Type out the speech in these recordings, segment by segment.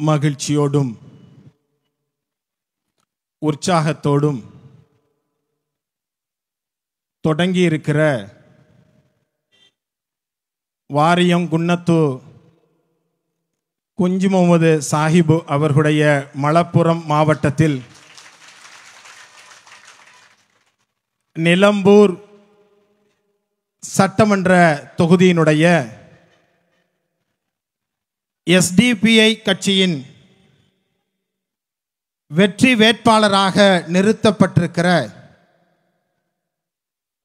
மகிழ்ச்சியோடும் உற்சாகத்தோடும் தொடங்கி இருக்கிற வாரியம் குன்னத்து குஞ்சு முகமது சாஹிபு அவர்களுடைய மலப்புரம் மாவட்டத்தில் நிலம்பூர் சட்டமன்ற தொகுதியினுடைய எஸ்டிபிஐ கட்சியின் வெற்றி வேட்பாளராக நிறுத்தப்பட்டிருக்கிற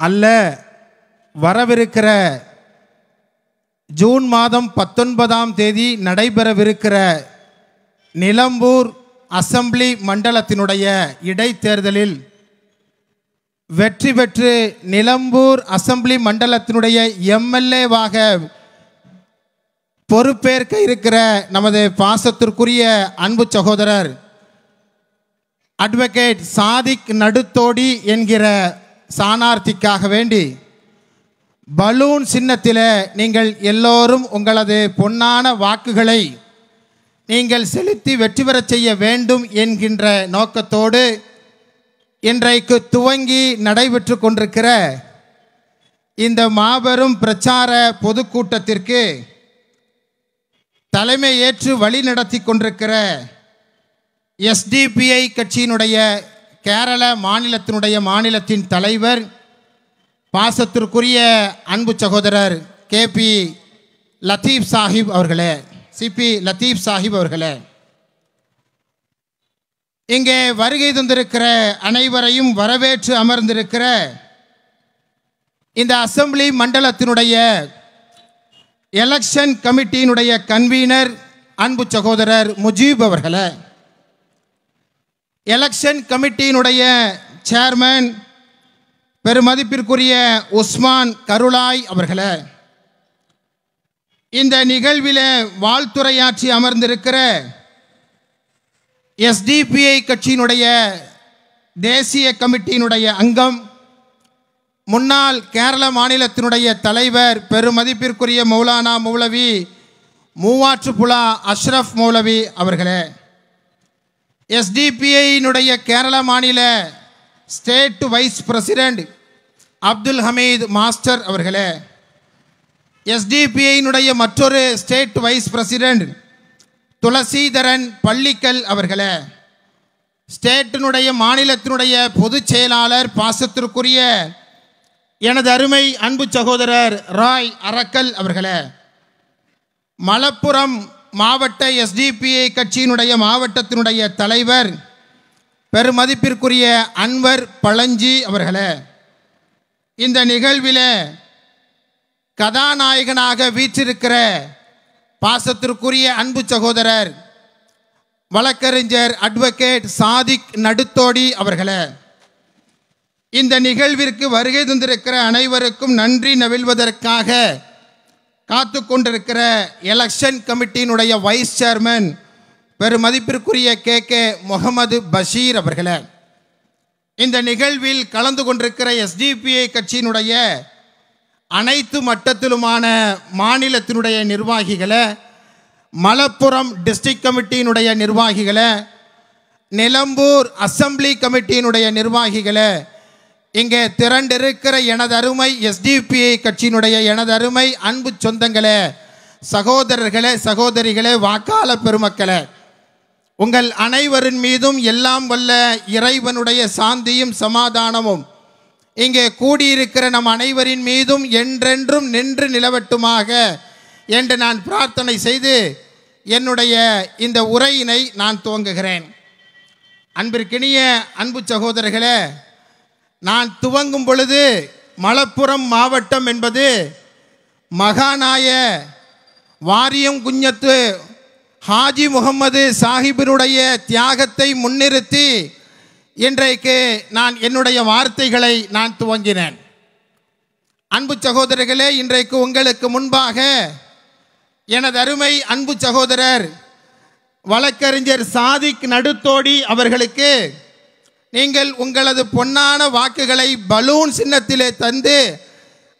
அல்ல வரவிருக்கிற ஜூன் மாதம் 19ஆம் தேதி நடைபெறவிருக்கிற நிலம்பூர் அசெம்பிளி மண்டலத்தினுடைய இடைத்தேர்தலில் வெற்றி பெற்று நிலம்பூர் அசெம்பிளி மண்டலத்தினுடைய எம்எல்ஏவாக பொறுப்பேற்க இருக்கிற நமது பாசத்திற்குரிய அன்பு சகோதரர் அட்வொகேட் சாதிக் நடுத்தோடி என்கிற சானார்த்திக்காக வேண்டி பலூன் சின்னத்தில் நீங்கள் எல்லோரும் உங்களது பொன்னான வாக்குகளை நீங்கள் செலுத்தி வெற்றி பெறச் செய்ய வேண்டும் என்கின்ற நோக்கத்தோடு இன்றைக்கு துவங்கி நடைபெற்று கொண்டிருக்கிற இந்த மாபெரும் பிரச்சார பொதுக்கூட்டத்திற்கு தலைமை ஏற்று வழி நடத்தி கொண்டிருக்கிற எஸ்டிபிஐ கட்சியினுடைய கேரள மாநிலத்தின் தலைவர் பாசத்திற்குரிய அன்பு சகோதரர் கேபி லத்தீப் சாஹிப் அவர்களே, சிபி லத்தீப் சாஹிப் அவர்களே, இங்கே வருகை தந்திருக்கிற அனைவரையும் வரவேற்று அமர்ந்திருக்கிற இந்த அசெம்பிளி மண்டலத்தினுடைய எலெக்ஷன் கமிட்டியினுடைய கன்வீனர் அன்பு சகோதரர் முஜீப் அவர்களே, எலெக்ஷன் கமிட்டியினுடைய சேர்மன் பெருமதிப்பிற்குரிய உஸ்மான் கருளாய் அவர்களே, இந்த நிகழ்வில் வாழ்த்துரையாற்றி அமர்ந்திருக்கிற எஸ்டிபிஐ கட்சியினுடைய தேசிய கமிட்டியினுடைய அங்கம் முன்னாள் கேரள மாநிலத்தினுடைய தலைவர் பெருமதிப்பிற்குரிய மௌலானா மௌலவி மூவாற்றுப்புழா அஷ்ரஃப் மௌலவி அவர்களே, எஸ்டிபிஐயினுடைய கேரள மாநில state vice president Abdul Hameed master அவர்களே, எஸ்டிபிஐயினுடைய மற்றொரு state vice president Thulaseedharan Pallikkal அவர்களே, ஸ்டேட்டினுடைய மாநிலத்தினுடைய பொதுச் செயலாளர் பாசத்திற்குரிய எனது அருமை அன்பு சகோதரர் ராய் அரக்கல் அவர்களே, மலப்புரம் மாவட்ட எஸ்டிபிஐ கட்சியினுடைய மாவட்டத்தினுடைய தலைவர் பெருமதிப்பிற்குரிய அன்வர் பழஞ்சி அவர்களே, இந்த நிகழ்வில் கதாநாயகனாக வீற்றிருக்கிற பாசத்திற்குரிய அன்பு சகோதரர் வழக்கறிஞர் அட்வொகேட் சாதிக் நடுத்தோடி அவர்களே, இந்த நிகழ்விற்கு வருகை தந்திருக்கிற அனைவருக்கும் நன்றி நவில்வதற்காக காத்து கொண்டிருக்கிற எலெக்ஷன் கமிட்டியினுடைய வைஸ் சேர்மன் பெருமதிப்பிற்குரிய கே முகமது பஷீர் அவர்களே, இந்த நிகழ்வில் கலந்து கொண்டிருக்கிற எஸ்டிபிஐ கட்சியினுடைய அனைத்து மட்டத்திலுமான மாநிலத்தினுடைய நிர்வாகிகளை, மலப்புரம் டிஸ்ட்ரிக்ட் கமிட்டியினுடைய நிர்வாகிகளை, நிலம்பூர் அசெம்பிளி கமிட்டியினுடைய நிர்வாகிகளை, இங்கே திரண்டிருக்கிற எனது அருமை எஸ்டிபிஐ கட்சியினுடைய எனது அருமை அன்பு சொந்தங்களே, சகோதரர்களே, சகோதரிகளே, வாக்காளர் பெருமக்களே, உங்கள் அனைவரின் மீதும் எல்லாம் வல்ல இறைவனுடைய சாந்தியும் சமாதானமும் இங்கே கூடியிருக்கிற நம் அனைவரின் மீதும் என்றென்றும் நின்று நிலவட்டுமாக என்று நான் பிரார்த்தனை செய்து என்னுடைய இந்த உரையினை நான் துவங்குகிறேன். அன்பிற்கினிய அன்பு சகோதரர்களே, நான் துவங்கும் பொழுது மலப்புரம் மாவட்டம் என்பது மகாநாய வாரியம் குஞ்சத்து ஹாஜி முகமது சாஹிபினுடைய தியாகத்தை முன்னிறுத்தி இன்றைக்கு நான் என்னுடைய வார்த்தைகளை நான் துவங்கினேன். அன்பு சகோதரர்களே, இன்றைக்கு உங்களுக்கு முன்பாக எனது அருமை அன்பு சகோதரர் வழக்கறிஞர் சாதிக் நடுத்தோடி அவர்களுக்கு நீங்கள் உங்களது பொன்னான வாக்குகளை பலூன் சின்னத்திலே தந்து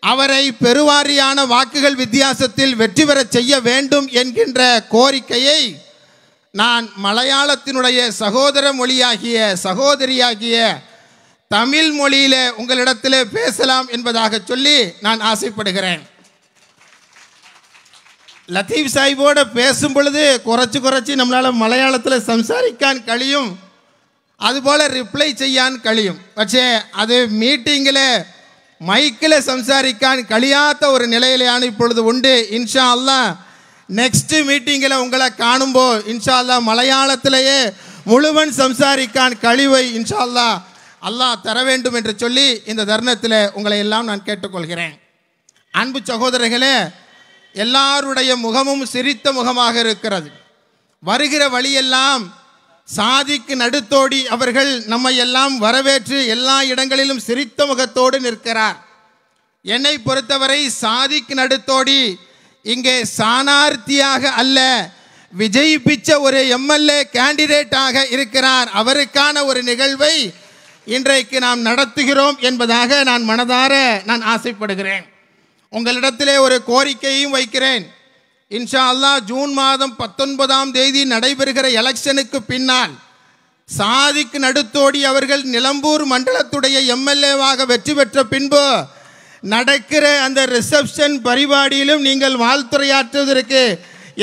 அவரை பெருவாரியான வாக்குகள் வித்தியாசத்தில் வெற்றி பெறச் செய்ய வேண்டும் என்கின்ற கோரிக்கையை நான் மலையாளத்தினுடைய சகோதர மொழியாகிய சகோதரியாகிய தமிழ் மொழியில் உங்களிடத்தில் பேசலாம் என்பதாக சொல்லி நான் ஆசைப்படுகிறேன். லத்தீப் சாஹிபோடு பேசும் பொழுது குறைச்சி நம்மளால் மலையாளத்தில் சம்சாரிக்கான் கழியும், அதுபோல் ரிப்ளை செய்யான் கழியும். പക്ഷേ அது மீட்டிங்கில் மைக்கில் சம்சாரிக்கான் கழியாத ஒரு நிலையிலான இப்பொழுது உண்டு. இன்ஷா அல்லாஹ் நெக்ஸ்ட் மீட்டிங்கில் உங்களை காணும்போது இன்ஷா அல்லாஹ் மலையாளத்திலேயே முழுவன் சம்சாரிக்கான் கழிவை இன்ஷா அல்லாஹ் அல்லாஹ் தர வேண்டும் என்று சொல்லி இந்த தருணத்தில் உங்களை எல்லாம் நான் கேட்டுக்கொள்கிறேன். அன்பு சகோதரர்களே, எல்லாருடைய முகமும் சிரித்த முகமாக இருக்கிறது. வருகிற வழியெல்லாம் சாதிக்கு நடுத்தோடி அவர்கள் நம்மை எல்லாம் வரவேற்று எல்லா இடங்களிலும் சிரித்த முகத்தோடு நிற்கிறார். என்னை பொறுத்தவரை சாதிக்கு நடுத்தோடி இங்கே சானார்த்தியாக அல்ல, விஜயிப்பிச்ச ஒரு எம்எல்ஏ கேண்டிடேட்டாக இருக்கிறார். அவருக்கான ஒரு நிகழ்வை இன்றைக்கு நாம் நடத்துகிறோம் என்பதாக நான் மனதார ஆசைப்படுகிறேன். உங்களிடத்திலே ஒரு கோரிக்கையும் வைக்கிறேன். இன்ஷா அல்லாஹ் ஜூன் மாதம் 19ஆம் தேதி நடைபெறுகிற எலெக்ஷனுக்கு பின்னால் சாதிக்கு நடுத்தோடி அவர்கள் நிலம்பூர் மண்டலத்துடைய எம்எல்ஏவாக வெற்றி பெற்ற பின்பு நடக்கிற அந்த ரிசப்ஷன் பரிபாடியிலும் நீங்கள் வாழ்த்துரையாற்றுவதற்கு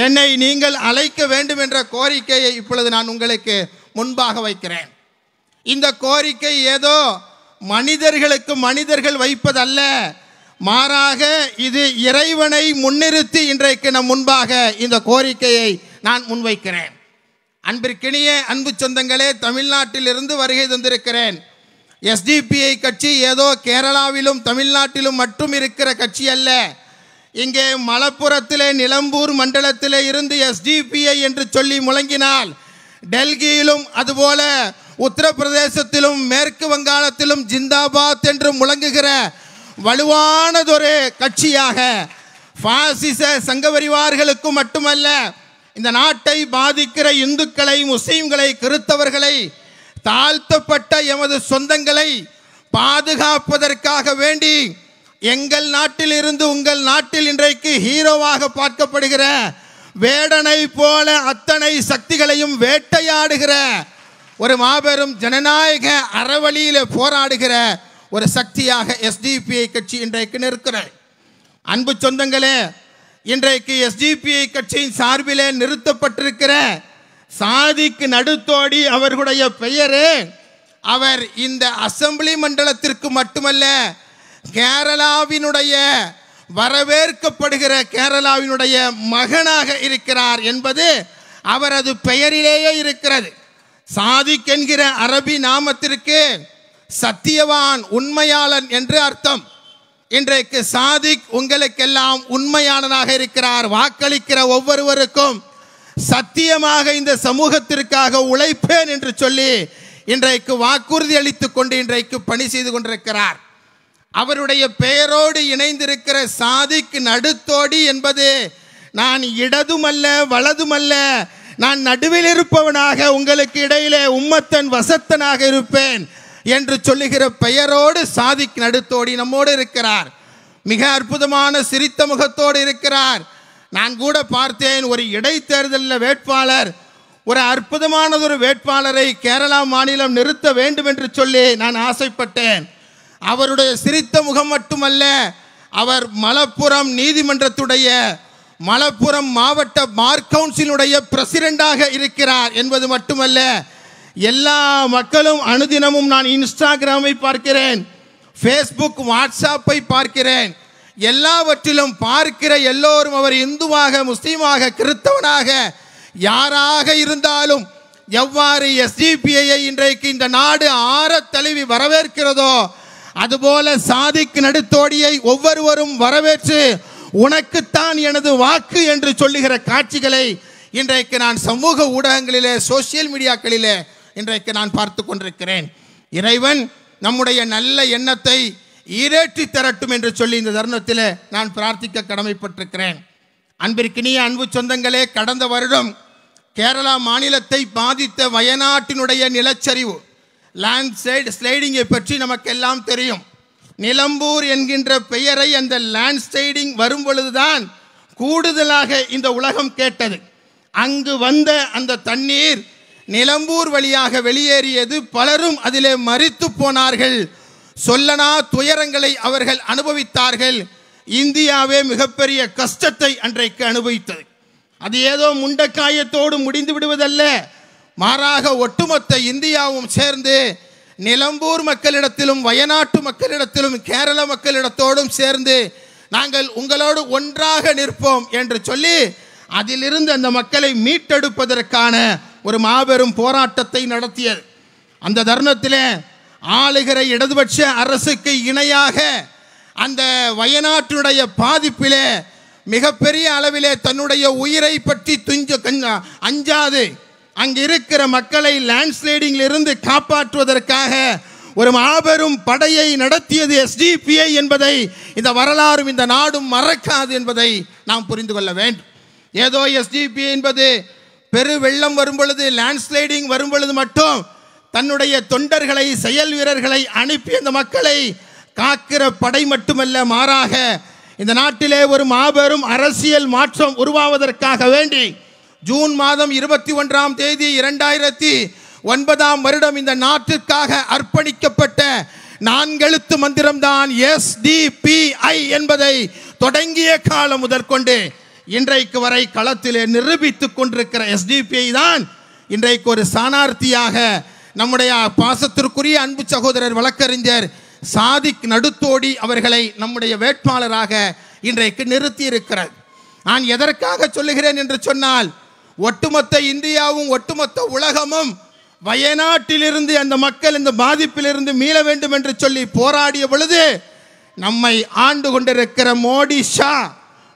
என்னை நீங்கள் அழைக்க வேண்டும் என்ற கோரிக்கையை இப்பொழுது நான் உங்களுக்கு முன்பாக வைக்கிறேன். இந்த கோரிக்கை ஏதோ மனிதர்கள் வைப்பதல்ல, மாறாக இது இறைவனை முன்னிறுத்தி இன்றைக்கு நம் முன்பாக இந்த கோரிக்கையை நான் முன்வைக்கிறேன். அன்பிற்கினிய அன்பு சொந்தங்களே, தமிழ்நாட்டிலிருந்து வருகை தந்திருக்கிறேன். எஸ்டிபிஐ கட்சி ஏதோ கேரளாவிலும் தமிழ்நாட்டிலும் மட்டும் இருக்கிற கட்சி அல்ல. இங்கே மலப்புரத்திலே நிலம்பூர் மண்டலத்திலே இருந்து எஸ்டிபிஐ என்று சொல்லி முழங்கினால் டெல்லியிலும் அதுபோல உத்தரப்பிரதேசத்திலும் மேற்கு வங்காளத்திலும் ஜிந்தாபாத் என்று முழங்குகிற வலுவானதொரு கட்சியாக பாசிச சங்கபரிவார்களுக்கு மட்டுமல்ல, இந்த நாட்டை பாதிக்கிற இந்துக்களை, முஸ்லீம்களை, கிறிஸ்தவர்களை, தாழ்த்தப்பட்ட எமது சொந்தங்களை பாதுகாப்பதற்காக வேண்டி எங்கள் நாட்டில் இருந்து உங்கள் நாட்டில் இன்றைக்கு ஹீரோவாக பார்க்கப்படுகிற வேடனை போல அத்தனை சக்திகளையும் வேட்டையாடுகிற ஒரு மாபெரும் ஜனநாயக அறவழியில் போராடுகிற ஒரு சக்தியாக எஸ்டிபிஐ கட்சி இன்றைக்கு நிற்கிறது. அன்பு சொந்தங்களே, இன்றைக்கு எஸ்டிபிஐ கட்சியின் சார்பிலே நிறுத்தப்பட்டிருக்கிற சாதிக்கு நடுத்தோடி அவர்களுடைய பெயரே அவர் இந்த அசம்பிளி மண்டலத்திற்கு மட்டுமல்ல, கேரளாவினுடைய வரவேற்கப்படுகிற கேரளாவினுடைய மகனாக இருக்கிறார் என்பது அவரது பெயரிலேயே இருக்கிறது. சாதிக் என்கிற அரபி நாமத்திற்கு சத்தியவான், உண்மையாளன் என்று அர்த்தம். இன்றைக்கு சாதிக் உங்களுக்கெல்லாம் உண்மையாளனாக இருக்கிறார். வாக்களிக்கிற ஒவ்வொருவருக்கும் சத்தியமாக இந்த சமூகத்திற்காக உழைப்பேன் என்று சொல்லி இன்றைக்கு வாக்குறுதி அளித்துக் கொண்டு இன்றைக்கு பணி செய்து கொண்டிருக்கிறார். அவருடைய பெயரோடு இணைந்திருக்கிற சாதிக்கு நடுத்தோடி என்பது நான் இடதுமல்ல வலதுமல்ல, நான் நடுவில் இருப்பவனாக உங்களுக்கு இடையிலே உம்மத்தன் வசத்தனாக இருப்பேன் என்று சொல்லுகிற பெயரோடு சாதிக்கு நடுத்தோடி நம்மோடு இருக்கிறார். மிக அற்புதமான சிரித்த முகத்தோடு இருக்கிறார். நான் கூட பார்த்தேன், ஒரு இடைத்தேர்தலில் வேட்பாளர், ஒரு அற்புதமானதொரு வேட்பாளரை கேரளா மாநிலம் நிறுத்த வேண்டும் என்று சொல்லி நான் ஆசைப்பட்டேன். அவருடைய சிரித்த முகம் மட்டுமல்ல, அவர் மலப்புரம் நீதிமன்றத்துடைய மலப்புரம் மாவட்ட பார் கவுன்சிலுடைய பிரசிடெண்டாக இருக்கிறார் என்பது மட்டுமல்ல, எல்லா மக்களும் அனுதினமும் நான் இன்ஸ்டாகிராமை பார்க்கிறேன், ஃபேஸ்புக், வாட்ஸ்அப்பை பார்க்கிறேன். எல்லாவற்றிலும் பார்க்கிற எல்லோரும் அவர் இந்துவாக, முஸ்லீமாக, கிறிஸ்தவனாக யாராக இருந்தாலும் எவ்வாறு எஸ்டிபிஐயை இன்றைக்கு இந்த நாடு ஆற தழுவி வரவேற்கிறதோ அதுபோல சாதிக்கு நடுத்தோடியை ஒவ்வொருவரும் வரவேற்று உனக்குத்தான் எனது வாக்கு என்று சொல்லுகிற காட்சிகளை இன்றைக்கு நான் சமூக ஊடகங்களிலே, சோசியல் மீடியாக்களிலே இன்றைக்கு நான் பார்த்து கொண்டிருக்கிறேன். இறைவன் நம்முடைய நல்ல எண்ணத்தை ஈரேற்றி தரட்டும் என்று சொல்லி இந்த தருணத்தில் நான் பிரார்த்திக்க கடமைப்பட்டிருக்கிறேன். அன்பிற்கினிய அன்பு சொந்தங்களே, கடந்த வருடம் கேரளா மாநிலத்தை பாதித்த வயநாட்டினுடைய நிலச்சரிவு, லேண்ட் ஸ்லைடிங்கை பற்றி நமக்கெல்லாம் தெரியும். நிலம்பூர் என்கின்ற பெயரை அந்த லேண்ட் ஸ்லைடிங் வரும் பொழுதுதான் கூடுதலாக இந்த உலகம் கேட்டது. அங்கு வந்த அந்த தண்ணீர் நிலம்பூர் வழியாக வெளியேறியது. பலரும் அதிலே மரித்து போனார்கள். சொல்லனா துயரங்களை அவர்கள் அனுபவித்தார்கள். இந்தியாவே மிகப்பெரிய கஷ்டத்தை அன்றைக்கு அனுபவித்தது. அது ஏதோ முண்டக்காயத்தோடு முடிந்து விடுவதல்ல, மாறாக ஒட்டுமொத்த இந்தியாவும் சேர்ந்து நிலம்பூர் மக்களிடத்திலும் வயநாட்டு மக்களிடத்திலும் கேரள மக்களிடத்தோடும் சேர்ந்து நாங்கள் உங்களோடு ஒன்றாக நிற்போம் என்று சொல்லி அதிலிருந்து அந்த மக்களை மீட்டெடுப்பதற்கான ஒரு மாபெரும் போராட்டத்தை நடத்தியது. அந்த தருணத்தில் ஆளுகிற இடதுபட்ச அரசுக்கு இணையாக அந்த வயநாட்டினுடைய பாதிப்பிலே மிகப்பெரிய அளவிலே தன்னுடைய உயிரை பற்றி அஞ்சாது அங்கு இருக்கிற மக்களை லேண்ட்ஸ்லைடிங்கில் இருந்து காப்பாற்றுவதற்காக ஒரு மாபெரும் படையை நடத்தியது எஸ்டிபிஐ என்பதை இந்த வரலாறும் இந்த நாடும் மறக்காது என்பதை நாம் புரிந்து கொள்ள வேண்டும். ஏதோ எஸ்டிபிஐ என்பது பெரு வெள்ளம் வரும் பொழுது, லேண்ட்ஸ்லைடிங் வரும் பொழுது மட்டும் தன்னுடைய தொண்டர்களை, செயல் வீரர்களை அனுப்பி அந்த மக்களை காக்கிற படை மட்டுமல்ல, மாறாக இந்த நாட்டிலே ஒரு மாபெரும் அரசியல் மாற்றம் உருவாவதற்காக வேண்டி ஜூன் மாதம் 21ஆம் தேதி 2009ஆம் வருடம் இந்த நாட்டிற்காக அர்ப்பணிக்கப்பட்ட 4 எழுத்து மந்திரம்தான் எஸ்டிபிஐ என்பதை தொடங்கிய காலம் முதற்கொண்டு இன்றைக்கு வரை களத்திலே நிரூபித்துக் கொண்டிருக்கிற எஸ்டிபிஐ தான் இன்றைக்கு ஒரு சாணார்த்தியாக நம்முடைய பாசத்திற்குரிய அன்பு சகோதரர் வழக்கறிஞர் சாதிக் நடுத்தோடி அவர்களை நம்முடைய வேட்பாளராக இன்றைக்கு நிறுத்தி இருக்கிறார். நான் எதற்காக சொல்லுகிறேன் என்று சொன்னால், ஒட்டுமொத்த இந்தியாவும் ஒட்டுமொத்த உலகமும் வயநாட்டிலிருந்து அந்த மக்கள் இந்த பாதிப்பிலிருந்து மீள வேண்டும் என்று சொல்லி போராடிய பொழுது நம்மை ஆண்டு கொண்டிருக்கிற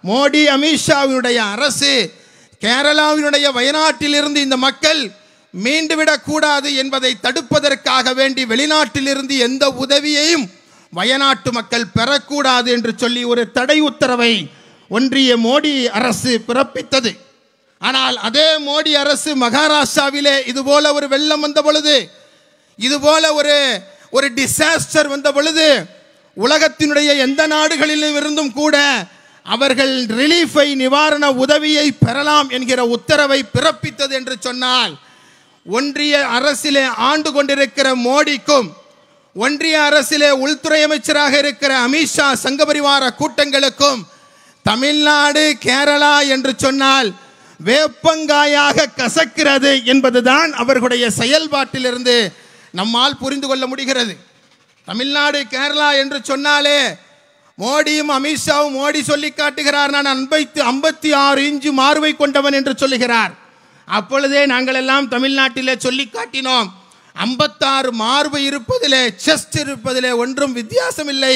மோடி அமித்ஷாவினுடைய அரசு கேரளாவினுடைய வயநாட்டிலிருந்து இந்த மக்கள் மீண்டுவிடக்கூடாது என்பதை தடுப்பதற்காக வேண்டி வெளிநாட்டிலிருந்து எந்த உதவியையும் வயநாட்டு மக்கள் பெறக்கூடாது என்று சொல்லி ஒரு தடை உத்தரவை ஒன்றிய மோடி அரசு பிறப்பித்தது. ஆனால் அதே மோடி அரசு மகாராஷ்டிராவிலே இதுபோல ஒரு வெள்ளம் வந்த பொழுது, இதுபோல ஒரு டிசாஸ்டர் வந்த பொழுது உலகத்தினுடைய எந்த நாடுகளிலும் இருந்தும் கூட அவர்கள் ரிலீஃபை, நிவாரண உதவியை பெறலாம் என்கிற உத்தரவை பிறப்பித்தது என்று சொன்னால், ஒன்றிய அரசிலே ஆண்டு கொண்டிருக்கிற மோடிக்கும் ஒன்றிய அரசிலே உள்துறை அமைச்சராக இருக்கிற அமித்ஷா சங்கபரிவார கூட்டங்களுக்கும் தமிழ்நாடு கேரளா என்று சொன்னால் வேப்பங்காயாக கசக்கிறது என்பதுதான் அவர்களுடைய செயல்பாட்டிலிருந்து நம்மால் புரிந்து கொள்ள முடிகிறது. தமிழ்நாடு கேரளா என்று சொன்னாலே மோடியும் அமித்ஷாவும் மோடி சொல்லி காட்டுகிறார், நான் 56 இன்ச்சு மார்பை கொண்டவன் என்று சொல்லுகிறார். அப்பொழுதே நாங்கள் எல்லாம் தமிழ்நாட்டிலே சொல்லி காட்டினோம், 56 மார்பு இருப்பதிலே, செஸ்ட் இருப்பதிலே ஒன்றும் வித்தியாசம் இல்லை,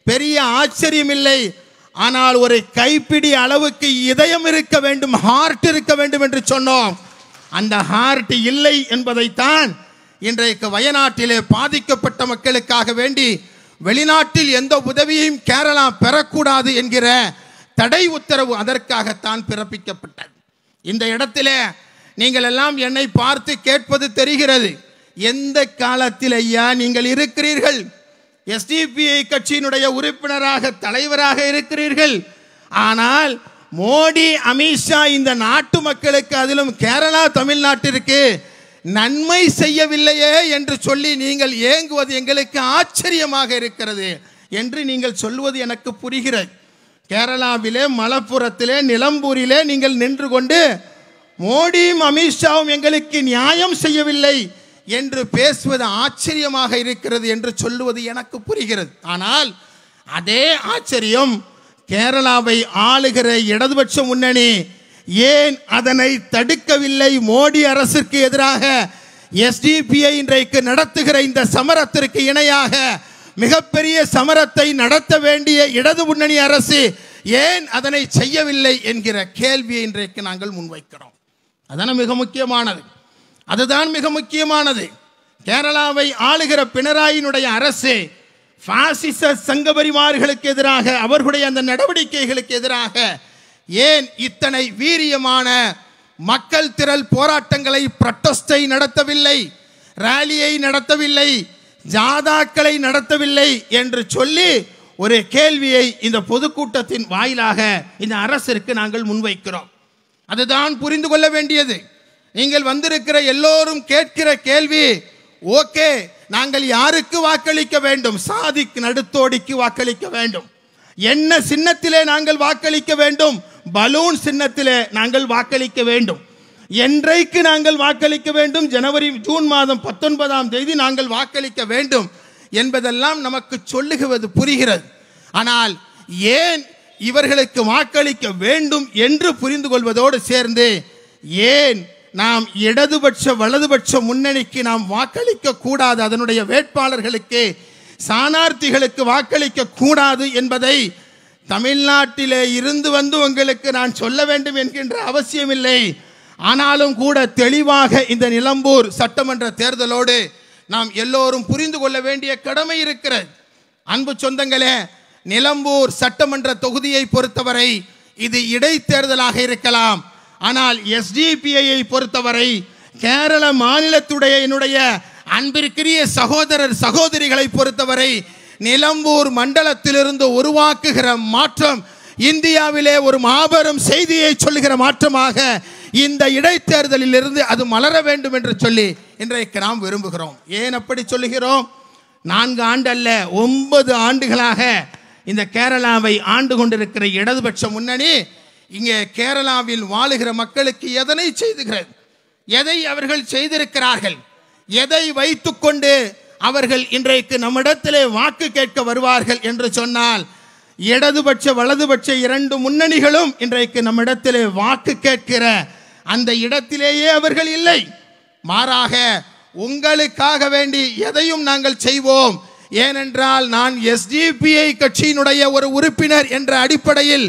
பெரிய ஆச்சரியம் இல்லை. ஆனால் ஒரு கைப்பிடி அளவுக்கு இதயம் இருக்க வேண்டும், ஹார்ட் இருக்க வேண்டும் என்று சொன்னோம். அந்த ஹார்ட் இல்லை என்பதைத்தான் இன்றைக்கு வயநாட்டிலே பாதிக்கப்பட்ட மக்களுக்காக வேண்டி வெளிநாட்டில் எந்த உதவியையும் கேரளா பெறக்கூடாது என்கிற தடை உத்தரவு அதற்காகத்தான் பிறப்பிக்கப்பட்டது. இந்த இடத்திலே நீங்கள் எல்லாம் என்னை பார்த்து கேட்பது தெரிகிறது, எந்த காலத்தில் ஐயா நீங்கள் இருக்கிறீர்கள்? எஸ்டிபிஐ கட்சியினுடைய உறுப்பினராக, தலைவராக இருக்கிறீர்கள். ஆனால் மோடி அமித்ஷா இந்த நாட்டு மக்களுக்கு, அதிலும் கேரளா தமிழ்நாட்டிற்கு நன்மை செய்யவில்லையே என்று சொல்லி நீங்கள் ஏங்குவது எங்களுக்கு ஆச்சரியமாக இருக்கிறது என்று நீங்கள் சொல்வது எனக்கு புரிகிறது. கேரளாவிலே, மலப்புரத்திலே, நிலம்பூரிலே நீங்கள் நின்று கொண்டு மோடியும் அமித்ஷாவும் எங்களுக்கு நியாயம் செய்யவில்லை என்று பேசுவது ஆச்சரியமாக இருக்கிறது என்று சொல்லுவது எனக்கு புரிகிறது. ஆனால் அதே ஆச்சரியம் கேரளாவை ஆளுகிற இடதுபட்ச முன்னணி ஏன் அதனை தடுக்கவில்லை? மோடி அரசுக்கு எதிராக எஸ்டிபிஐ இன்றைக்கு நடத்துகிற இந்த சமரத்திற்கு இணையாக மிகப்பெரிய சமரத்தை நடத்த வேண்டிய இடது முன்னணி அரசு ஏன் அதனை செய்யவில்லை என்கிற கேள்வியை இன்றைக்கு நாங்கள் முன்வைக்கிறோம். அதான் மிக முக்கியமானது. அதுதான் மிக முக்கியமானது. கேரளாவை ஆளுகிற பினராயினுடைய அரசு பாசிச சங்கபரிவார்களுக்கு எதிராக, அவர்களுடைய அந்த நடவடிக்கைகளுக்கு எதிராக ஏன் இத்தனை வீரியமான மக்கள் திரள் போராட்டங்களை, ப்ரொட்டஸ்டை நடத்தவில்லை, ராலியை நடத்தவில்லை, ஜாதாக்களை நடத்தவில்லை என்று சொல்லி ஒரு கேள்வியை இந்த பொதுக்கூட்டத்தின் வாயிலாக இந்த அரசிற்கு நாங்கள் முன்வைக்கிறோம். அதுதான் புரிந்து கொள்ள வேண்டியது. நீங்கள் வந்திருக்கிற எல்லோரும் கேட்கிற கேள்வி, ஓகே, நாங்கள் யாருக்கு வாக்களிக்க வேண்டும்? சாதிக் நடுத்தோடிக்கு வாக்களிக்க வேண்டும். என்ன சின்னத்திலே நாங்கள் வாக்களிக்க வேண்டும்? பலூன் சின்னத்திலே நாங்கள் வாக்களிக்க வேண்டும். என்றைக்கு நாங்கள் வாக்களிக்க வேண்டும்? ஜூன் மாதம் 19ஆம் தேதி நாங்கள் வாக்களிக்க வேண்டும் என்பதெல்லாம் நமக்கு சொல்லுகிறது, புரிகிறது. ஆனால் ஏன் இவர்களுக்கு வாக்களிக்க வேண்டும் என்று புரிந்து கொள்வதோடு சேர்ந்து, ஏன் நாம் இடதுபட்ச வலதுபட்ச முன்னணிக்கு நாம் வாக்களிக்க கூடாது, அதனுடைய வேட்பாளர்களுக்கு சானார்த்திகளுக்கு வாக்களிக்க கூடாது என்பதை தமிழ்நாட்டிலே இருந்து வந்து உங்களுக்கு நான் சொல்ல வேண்டும் என்கின்ற அவசியமில்லை. ஆனாலும் கூட தெளிவாக இந்த நிலம்பூர் சட்டமன்ற தேர்தலோடு நாம் எல்லோரும் புரிந்து கொள்ள வேண்டிய கடமை இருக்கிறது. அன்பு சொந்தங்களே, நிலம்பூர் சட்டமன்ற தொகுதியை பொறுத்தவரை இது இடைத்தேர்தலாக இருக்கலாம். ஆனால் எஸ்டிபிஐயை பொறுத்தவரை, கேரள மாநிலத்துடைய என்னுடைய அன்பிற்குரிய சகோதரர் சகோதரிகளை பொறுத்தவரை, நிலம்பூர் மண்டலத்திலிருந்து உருவாக்குகிற மாற்றம் இந்தியாவிலே ஒரு மாபெரும் செய்தியை சொல்லுகிற மாற்றமாக இந்த இடைத்தேர்தலில் இருந்து அது மலர வேண்டும் என்று சொல்லி இன்றைக்கு நாம் விரும்புகிறோம். ஏன் அப்படி சொல்லுகிறோம்? 4 ஆண்டு அல்ல, 9 ஆண்டுகளாக இந்த கேரளாவை ஆண்டு கொண்டிருக்கிற இடதுபட்ச முன்னணி இங்கே கேரளாவில் வாழுகிற மக்களுக்கு எதனை செய்துகிறது? எதை அவர்கள் செய்திருக்கிறார்கள்? எதை வைத்துக்கொண்டு அவர்கள் இன்றைக்கு நம்மிடத்திலே வாக்கு கேட்க வருவார்கள் என்று சொன்னால், இடதுபட்ச வலதுபட்ச 2 முன்னணிகளும் இன்றைக்கு நம்மிடத்திலே வாக்கு கேட்கிற அந்த இடத்திலேயே அவர்கள் இல்லை. மாறாக உங்களுக்காக வேண்டி எதையும் நாங்கள் செய்வோம், ஏனென்றால் நான் எஸ்டிபிஐ கட்சியினுடைய ஒரு உறுப்பினர் என்ற அடிப்படையில்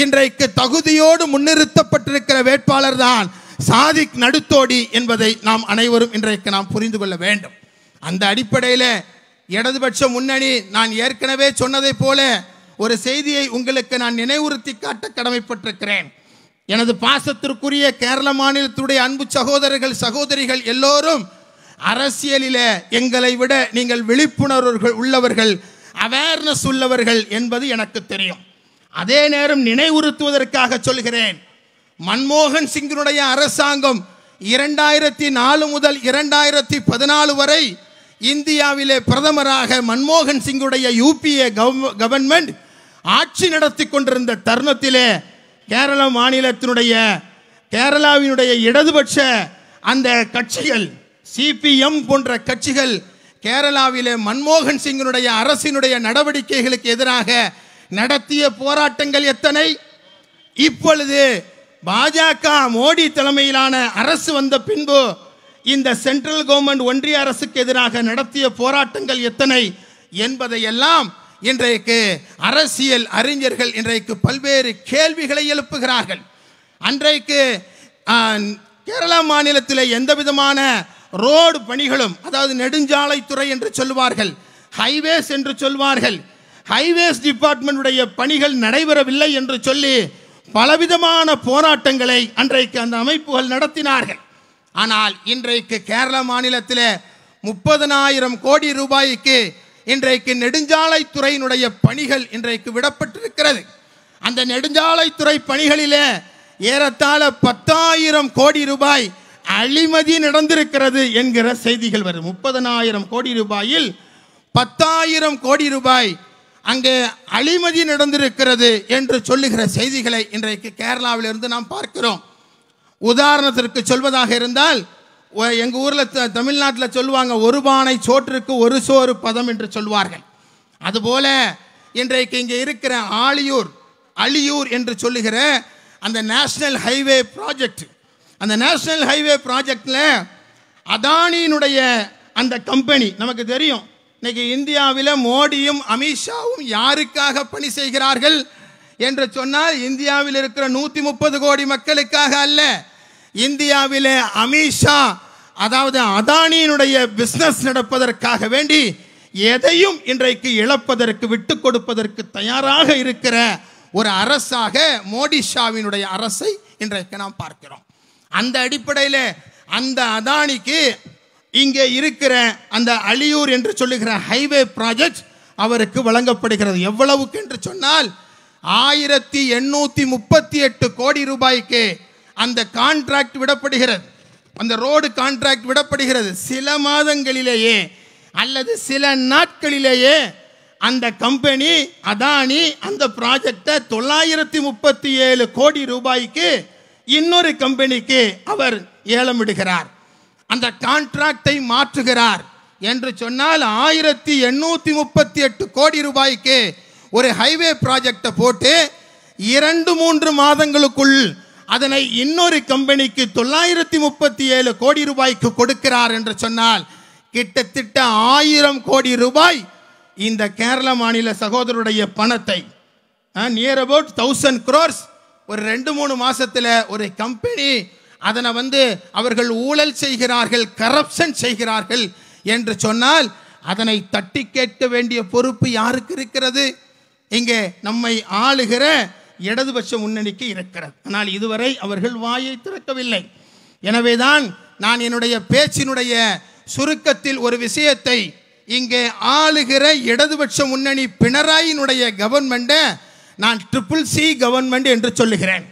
இன்றைக்கு தகுதியோடு முன்னிறுத்தப்பட்டிருக்கிற வேட்பாளர் தான் சாதிக் நடுத்தோடி என்பதை நாம் அனைவரும் இன்றைக்கு நாம் புரிந்து கொள்ள வேண்டும். அந்த அடிப்படையில் இடதுபட்ச முன்னணி, நான் ஏற்கனவே சொன்னதை போல ஒரு செய்தியை உங்களுக்கு நான் நினைவுறுத்தி காட்ட கடமைப்பட்டிருக்கிறேன். எனது பாசத்திற்குரிய கேரள மாநிலத்துடைய அன்பு சகோதரர்கள் சகோதரிகள் எல்லோரும் அரசியலில் எங்களை விட நீங்கள் விழிப்புணர்வு உள்ளவர்கள், அவேர்னஸ் உள்ளவர்கள் என்பது எனக்கு தெரியும். அதே நேரம் நினைவுறுத்துவதற்காக சொல்கிறேன், மன்மோகன் சிங்கினுடைய அரசாங்கம் 2004 முதல் 2014 வரை இந்தியாவிலே பிரதமராக மன்மோகன் சிங்குடைய யூபிஏ கவர்மெண்ட் ஆட்சி நடத்தி கொண்டிருந்த தருணத்திலே கேரள மாநிலத்தினுடைய கேரளாவினுடைய இடதுபட்ச அந்த கட்சிகள், சிபிஎம் போன்ற கட்சிகள் கேரளாவிலே மன்மோகன் சிங்கினுடைய அரசினுடைய நடவடிக்கைகளுக்கு எதிராக நடத்திய போராட்டங்கள் எத்தனை? இப்பொழுது பாஜக மோடி தலைமையிலான அரசு வந்த பின்பு இந்த சென்ட்ரல் கவர்மெண்ட் ஒன்றிய அரசுக்கு எதிராக நடத்திய போராட்டங்கள் எத்தனை என்பதையெல்லாம் இன்றைக்கு அரசியல் அறிஞர்கள் இன்றைக்கு பல்வேறு கேள்விகளை எழுப்புகிறார்கள். அன்றைக்கு கேரளா மாநிலத்தில் எந்த விதமான ரோடு பணிகளும், அதாவது நெடுஞ்சாலைத்துறை என்று சொல்வார்கள், ஹைவேஸ் என்று சொல்வார்கள், ஹைவேஸ் டிபார்ட்மெண்ட்டுடைய பணிகள் நடைபெறவில்லை என்று சொல்லி பலவிதமான போராட்டங்களை அன்றைக்கு அந்த அமைப்புகள் நடத்தினார்கள். ஆனால் இன்றைக்கு கேரள மாநிலத்தில் 30,000 கோடி ரூபாய்க்கு இன்றைக்கு நெடுஞ்சாலைத்துறையினுடைய பணிகள் இன்றைக்கு விடப்பட்டிருக்கிறது. அந்த நெடுஞ்சாலைத்துறை பணிகளிலே ஏறத்தாழ 10,000 கோடி ரூபாய் அழிமதி நடந்திருக்கிறது என்கிற செய்திகள் வருது. 30,000 கோடி ரூபாயில் 10,000 கோடி ரூபாய் அங்கே அழிமதி நடந்திருக்கிறது என்று சொல்லுகிற செய்திகளை இன்றைக்கு கேரளாவிலிருந்து நாம் பார்க்கிறோம். உதாரணத்திற்கு சொல்வதாக இருந்தால், எங்கள் ஊரில் தமிழ்நாட்டில் சொல்லுவாங்க, ஒரு பானை சோற்றிற்கு ஒரு சோறு பதம் என்று சொல்வார்கள். அதுபோல இன்றைக்கு இங்கே இருக்கிற அழியூர் என்று சொல்லுகிற அந்த நேஷனல் ஹைவே ப்ராஜெக்ட், அந்த நேஷனல் ஹைவே ப்ராஜெக்டில் அதானியினுடைய அந்த கம்பெனி நமக்கு தெரியும். இன்னைக்கு இந்தியாவில் மோடியும் அமித்ஷாவும் யாருக்காக பணி செய்கிறார்கள் என்று சொன்னால், இந்தியாவில் இருக்கிற 130 கோடி மக்களுக்காக அல்ல. இந்தியாவிலே அமித்ஷா, அதாவது அதானியினுடைய பிசினஸ் நடப்பதற்காக வேண்டி எதையும் இன்றைக்கு இழப்பதற்கு விட்டு கொடுப்பதற்கு தயாராக இருக்கிற ஒரு அரசாக மோடி ஷாவினுடைய அரசை இன்றைக்கு நாம் பார்க்கிறோம். அந்த அடிப்படையில் அந்த அதானிக்கு இங்கே இருக்கிற அந்த அழியூர் என்று சொல்லுகிற ஹைவே ப்ராஜெக்ட் அவருக்கு வழங்கப்படுகிறது. எவ்வளவுக்கு என்று சொன்னால் 1838 கோடி ரூபாய்க்கு அந்த கான்ட்ராக்ட் விடப்படுகிறது, அந்த ரோடு கான்ட்ராக்ட் விடப்படுகிறது. சில மாதங்களிலேயே அல்லது சில நாட்களிலேயே அந்த கம்பெனி அதானி அந்த ப்ராஜெக்டை 937 கோடி ரூபாய்க்கு இன்னொரு கம்பெனிக்கு அவர் ஏலமிடுகிறார். அந்த கான்ட்ராக்டை மாற்றுகிறார் என்று சொன்னால் 1838 கோடி ரூபாய்க்கு ஒரு ஹைவே ப்ராஜெக்டை போட்டு 2-3 மாதங்களுக்குள் அதனை இன்னொரு கம்பெனிக்கு 937 கோடி ரூபாய்க்கு கொடுக்கிறார் என்று சொன்னால் கிட்டத்தட்ட 1000 கோடி ரூபாய் இந்த கேரள மாநில சகோதரருடைய பணத்தை, நியர் அபவுட் 1000 crores ஒரு 2-3 மாசத்துல ஒரு கம்பெனி அதனை அவர்கள் ஊழல் செய்கிறார்கள், கரப்ஷன் செய்கிறார்கள் என்று சொன்னால் அதனை தட்டி கேட்க வேண்டிய பொறுப்பு யாருக்கு இருக்கிறது? இங்கே நம்மை ஆளுகிற இடதுபட்ச முன்னணிக்கு இருக்கிறது. ஆனால் இதுவரை அவர்கள் வாயை திறக்கவில்லை. எனவேதான் நான் என்னுடைய பேச்சினுடைய சுருக்கத்தில் ஒரு விஷயத்தை, இங்கே ஆளுகிற இடதுபட்ச முன்னணி பினராயினுடைய கவர்மெண்ட்டை நான் CCC கவர்மெண்ட் என்று சொல்லுகிறேன்.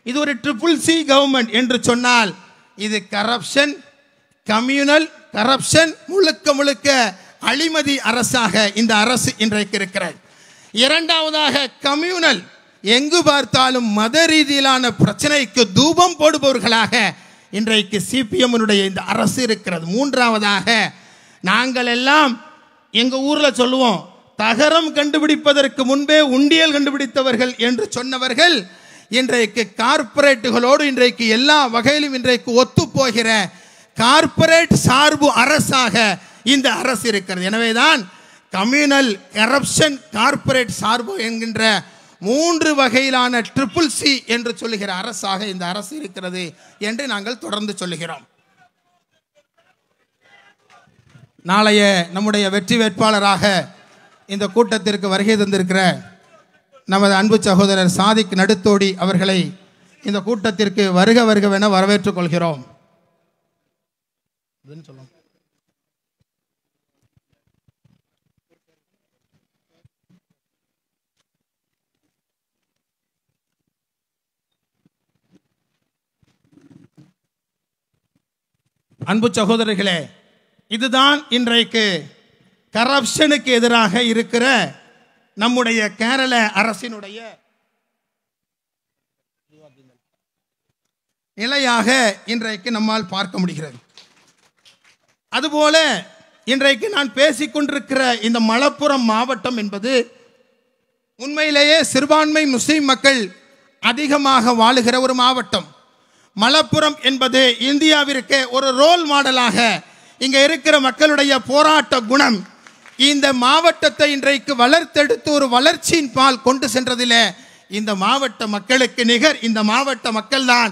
இது ஒரு CCC கவர்மெண்ட் என்று சொன்னால் இது கரப்ஷன், கம்யூனல் கரப்ஷன், முழுக்க முழுக்க அழிமதி அரசாக இந்த அரசு இன்றைக்கு இருக்கிறது. இரண்டாவதாக கம்யூனல், எங்கு பார்த்தாலும் மத ரீதியிலான பிரச்சனைக்கு தூபம் போடுபவர்களாக இன்றைக்கு சிபிஎம்னுடைய இந்த அரசு இருக்கிறது. மூன்றாவதாக நாங்கள் எல்லாம் எங்கள் ஊரில் சொல்லுவோம், தகரம் கண்டுபிடிப்பதற்கு முன்பே உண்டியல் கண்டுபிடித்தவர்கள் என்று சொன்னவர்கள் இன்றைக்கு கார்ப்பரேட்டுகளோடு இன்றைக்கு எல்லா வகையிலும் இன்றைக்கு ஒத்து போகிற கார்ப்பரேட் சார்பு அரசாக இந்த அரசு இருக்கிறது. எனவேதான் கம்யூனல், கரப்ஷன், கார்ப்பரேட் சார்பு என்கின்ற 3 வகையிலான CCC என்று சொல்லுகிற அரசாக இந்த அரசு இருக்கிறது என்று நாங்கள் தொடர்ந்து சொல்லுகிறோம். நாளைய நம்முடைய வெற்றி வேட்பாளராக இந்த கூட்டத்திற்கு வருகை தந்திருக்கிற நமது அன்பு சகோதரர் சாதிக் நடுத்தோடி அவர்களை இந்த கூட்டத்திற்கு வருக வருகவென வரவேற்றுக் கொள்கிறோம். அன்பு சகோதரர்களே, இதுதான் இன்றைக்கு கரப்ஷனுக்கு எதிராக இருக்கிற நம்முடைய கேரள அரசினுடைய நிலையாக இன்றைக்கு நம்மால் பார்க்க முடிகிறது. அதுபோல இன்றைக்கு நான் பேசிக்கொண்டிருக்கிற இந்த மலப்புரம் மாவட்டம் என்பது உண்மையிலேயே சிறுபான்மை முஸ்லிம் மக்கள் அதிகமாக வாழுகிற ஒரு மாவட்டம். மலப்புரம் என்பது இந்தியாவிற்கு ஒரு ரோல் மாடலாக இங்கே இருக்கிற மக்களுடைய போராட்ட குணம் இந்த மாவட்டத்தை இன்றைக்கு வளர்த்தெடுத்து ஒரு வளர்ச்சியின் பால் கொண்டு சென்றதில் இந்த மாவட்ட மக்களுக்கு நிகர் இந்த மாவட்ட மக்கள் தான்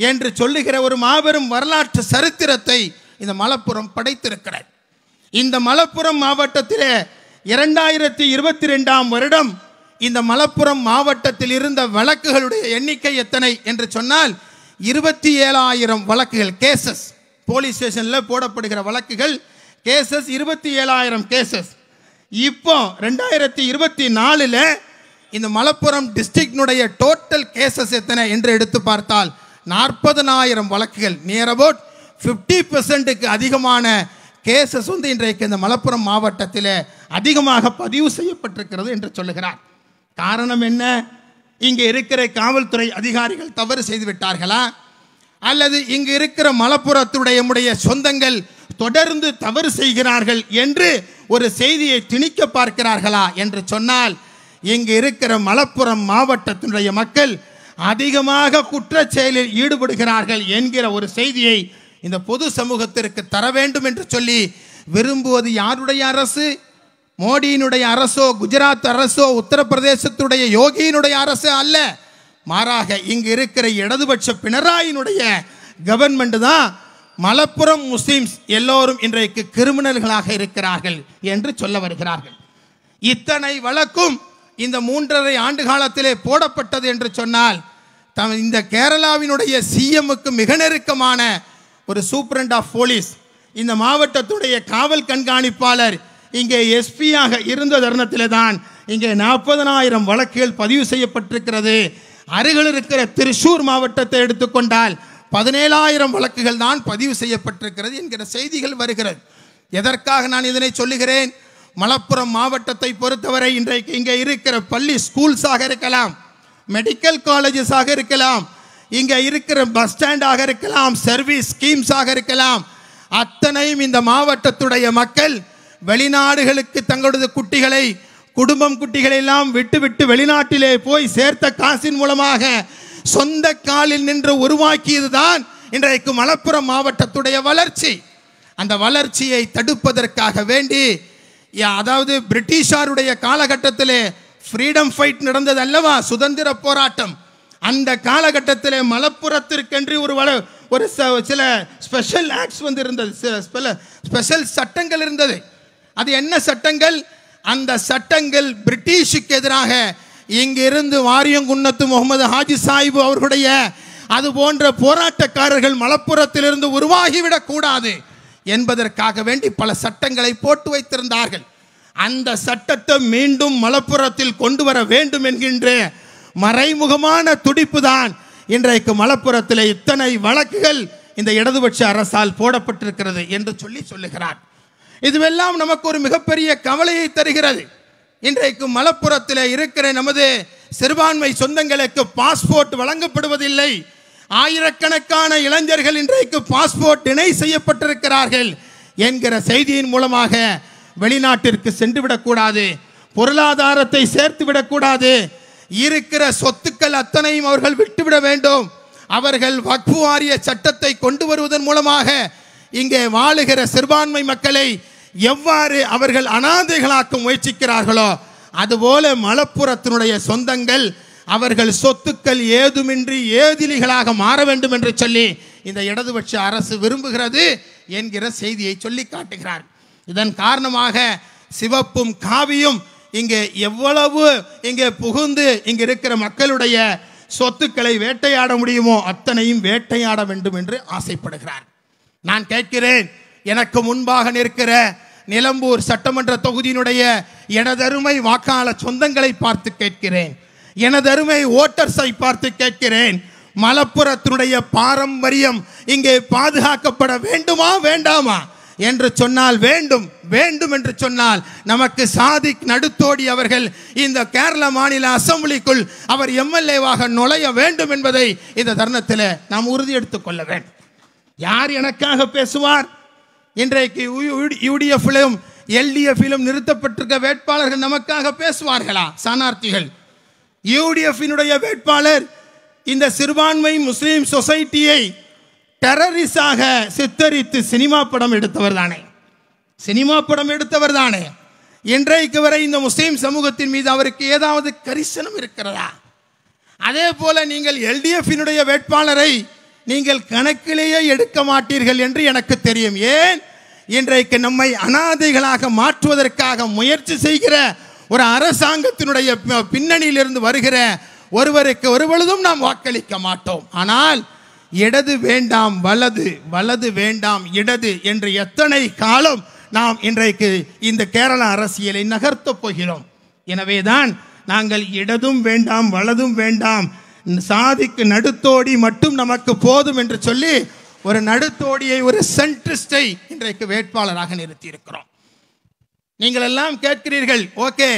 என்று சொல்லுகிற ஒரு மாபெரும் வரலாற்று சரித்திரத்தை இந்த மலப்புரம் படைத்திருக்கிறது. இந்த மலப்புரம் மாவட்டத்திலே 2022ஆம் வருடம் இந்த மலப்புரம் மாவட்டத்தில் இருந்த வழக்குகளுடைய எண்ணிக்கை எத்தனை என்று சொன்னால் 27,000 வழக்குகள், கேசஸ், போலீஸ் ஸ்டேஷனில் போடப்படுகிற வழக்குகள் கேசஸ் 27,000 கேசஸ். இப்போ 2024 இந்த மலப்புரம் டிஸ்ட்ரிக்டினுடைய டோட்டல் கேசஸ் எத்தனை என்று எடுத்து பார்த்தால் 40,000 வழக்குகள், நியர் அபவுட் 50% அதிகமான கேசஸ் இன்றைக்கு இந்த மலப்புரம் மாவட்டத்தில் அதிகமாக பதிவு செய்யப்பட்டிருக்கிறது என்று சொல்லுகிறார். காரணம் என்ன? இங்கே இருக்கிற காவல்துறை அதிகாரிகள் தவறு செய்து விட்டார்களா, அல்லது இங்கு இருக்கிற மலப்புரத்துடைய சொந்தங்கள் தொடர்ந்து தவறு செய்கிறார்கள் என்று ஒரு செய்தியை திணிக்க பார்க்கிறார்களா என்று சொன்னால், இங்கு இருக்கிற மலப்புரம் மாவட்டத்தினுடைய மக்கள் அதிகமாக குற்றச் செயலில் ஈடுபடுகிறார்கள் என்கிற ஒரு செய்தியை இந்த பொது சமூகத்திற்கு தர வேண்டும் என்று சொல்லி விரும்புவது யாருடைய அரசு? மோடியினுடைய அரசோ, குஜராத் அரசோ, உத்தரப்பிரதேசத்துடைய யோகியினுடைய அரசு அல்ல. மாறாக இங்கு இருக்கிற இடதுபட்ச பினராயினுடைய கவர்மெண்ட் தான் மலப்புரம் முஸ்லிம்ஸ் எல்லோரும் இன்றைக்கு கிரிமினல்களாக இருக்கிறார்கள் என்று சொல்ல வருகிறார்கள். இத்தனை வழக்கும் இந்த 3.5 ஆண்டு காலத்திலே போடப்பட்டது என்று சொன்னால் இந்த கேரளாவினுடைய சிஎம்முக்கு மிக நெருக்கமான ஒரு சூப்பரண்ட் ஆஃப் போலீஸ், இந்த மாவட்டத்துடைய காவல் கண்காணிப்பாளர் இங்கே எஸ்பியாக இருந்த தருணத்தில் தான் இங்கே 40,000 வழக்குகள் பதிவு செய்யப்பட்டிருக்கிறது. அருகில் இருக்கிற திருச்சூர் மாவட்டத்தை எடுத்துக்கொண்டால் 17,000 வழக்குகள் தான் பதிவு செய்யப்பட்டிருக்கிறது என்கிற செய்திகள் வருகிறது. எதற்காக நான் இதனை சொல்லுகிறேன்? மலப்புரம் மாவட்டத்தை பொறுத்தவரை இன்றைக்கு இங்கே இருக்கிற பள்ளி ஸ்கூல்ஸாக இருக்கலாம், மெடிக்கல் காலேஜஸாக இருக்கலாம், இங்கே இருக்கிற பஸ் ஸ்டாண்டாக இருக்கலாம், சர்வீஸ் ஸ்கீம்ஸாக இருக்கலாம், அத்தனையும் இந்த மாவட்டத்துடைய மக்கள் வெளிநாடுகளுக்கு தங்களது குட்டிகளை குட்டிகளை எல்லாம் விட்டு வெளிநாட்டிலே போய் சேர்த்த காசின் மூலமாக சொந்த காலில் நின்று உருவாக்கியதுதான் இன்றைக்கு மலப்புரம் மாவட்டத்துடைய வளர்ச்சி. அந்த வளர்ச்சியை தடுப்பதற்காக வேண்டி, அதாவது பிரிட்டிஷாருடைய காலகட்டத்திலே ஃப்ரீடம் ஃபைட் நடந்தது அல்லவா, சுதந்திர போராட்டம். அந்த காலகட்டத்திலே மலப்புரத்திற்கென்று ஒரு சில ஸ்பெஷல் ஆக்ட்ஸ் வந்து இருந்தது, ஸ்பெஷல் சட்டங்கள் இருந்தது. அது என்ன சட்டங்கள்? அந்த சட்டங்கள் பிரிட்டிஷுக்கு எதிராக இங்கிருந்து வாரியங்குன்னத்து முகமது ஹாஜி சாஹிப் அவர்களுடைய அது போன்ற போராட்டக்காரர்கள் மலப்புரத்திலிருந்து உருவாகிவிடக் கூடாது என்பதற்காக வேண்டி பல சட்டங்களை போட்டு வைத்திருந்தார்கள். அந்த சட்டத்தை மீண்டும் மலப்புரத்தில் கொண்டு வர வேண்டும் என்கின்ற மறைமுகமான துடிப்பு தான் இன்றைக்கு மலப்புரத்தில் இத்தனை வழக்குகள் இந்த இடதுபட்ச அரசால் போடப்பட்டிருக்கிறது என்று சொல்லுகிறார். இதுவெல்லாம் நமக்கு ஒரு மிகப்பெரிய கவலையை தருகிறது. இன்றைக்கு மலப்புரத்தில் இருக்கிற நமது சிறுபான்மை சொந்தங்களுக்கு பாஸ்போர்ட் வழங்கப்படுவதில்லை. ஆயிரக்கணக்கான இளைஞர்கள் இன்றைக்கு பாஸ்போர்ட் இணை செய்யப்பட்டிருக்கிறார்கள் என்கிற செய்தியின் மூலமாக வெளிநாட்டிற்கு சென்று விடக்கூடாது, பொருளாதாரத்தை சேர்த்து விடக்கூடாது, இருக்கிற சொத்துக்கள் அத்தனையும் அவர்கள் விட்டுவிட வேண்டும். அவர்கள் வக்ஃபு வாரிய சட்டத்தை கொண்டு வருவதன் மூலமாக இங்கே வாழுகிற சிறுபான்மை மக்களை எவ்வாறு அவர்கள் அனாதைகளாக்க முயற்சிக்கிறார்களோ அதுபோல மலப்புரத்தினுடைய சொந்தங்கள் அவர்கள் சொத்துக்கள் ஏதுமின்றி ஏதிலிகளாக மாற வேண்டும் என்று சொல்லி இந்த இடதுபட்ச அரசு விரும்புகிறது என்கிற செய்தியை சொல்லி காட்டுகிறார். இதன் காரணமாக சிவப்பும் காவியும் இங்கே எவ்வளவு இங்கே புகுந்து இங்கே இருக்கிற மக்களுடைய சொத்துக்களை வேட்டையாட முடியுமோ அத்தனையும் வேட்டையாட வேண்டும் என்று ஆசைப்படுகிறார். நான் கேட்கிறேன், எனக்கு முன்பாக நிற்கிற நிலம்பூர் சட்டமன்ற தொகுதியினுடைய எனதருமை வாக்காளர் சொந்தங்களை பார்த்து கேட்கிறேன், எனதருமை ஓட்டர்ஸை பார்த்து கேட்கிறேன், மலப்புரத்தினுடைய பாரம்பரியம் இங்கே பாதுகாக்கப்பட வேண்டுமா வேண்டாமா என்று சொன்னால் வேண்டும், வேண்டும் என்று சொன்னால் நமக்கு சாதிக் நடுத்தோடி அவர்கள் இந்த கேரள மாநில அசெம்பிளிக்குள் அவர் எம்எல்ஏவாக நுழைய வேண்டும் என்பதை இந்த தருணத்தில் நாம் உறுதி எடுத்துக் கொள்ள வேண்டும். யார் எனக்காக பேசுவார்? இன்றைக்கு யூடிஎஃப்பிலும் எல்டிஎஃப்பிலும் நிறுத்தப்பட்டிருக்க வேட்பாளர்கள் நமக்காக பேசுவார்களா? சானார்த்திகள். யூடிஎஃப்பினுடைய வேட்பாளர் இந்த சிறுபான்மை முஸ்லீம் சொசைட்டியை டெரரிஸாக சித்தரித்து சினிமா படம் எடுத்தவர் தானே. இன்றைக்கு வரை இந்த முஸ்லீம் சமூகத்தின் மீது அவருக்கு ஏதாவது கரிசனம் இருக்கிறதா? அதே போல நீங்கள் எல்டிஎஃப்பினுடைய வேட்பாளரை நீங்கள் கணக்கிலேயே எடுக்க மாட்டீர்கள் என்று எனக்கு தெரியும். ஏன்? இன்றைக்கு நம்மை அனாதைகளாக மாற்றுவதற்காக முயற்சி செய்கிற ஒரு அரசாங்கத்தினுடைய பின்னணியிலிருந்து வருகிற ஒருவருக்கு ஒருபொழுதும் நாம் வாக்களிக்க மாட்டோம். ஆனால் இடது வேண்டாம் வலது, வலது வேண்டாம் இடது என்று எத்தனை காலம் நாம் இன்றைக்கு இந்த கேரள அரசியலை நகர்த்தப் போகிறோம். எனவேதான் நாங்கள் இடதும் வேண்டாம் வலதும் வேண்டாம், சாதிக்கு நடுத்தோடி மட்டும் நமக்கு போதும் என்று சொல்லி ஒரு நடுத்தோடியை, ஒரு சென்ட்ரிஸ்டை இன்றைக்கு வேட்பாளராக நிறுத்தி இருக்கிறோம். நீங்கள் எல்லாம் கேட்கிறீர்கள், ஓகே,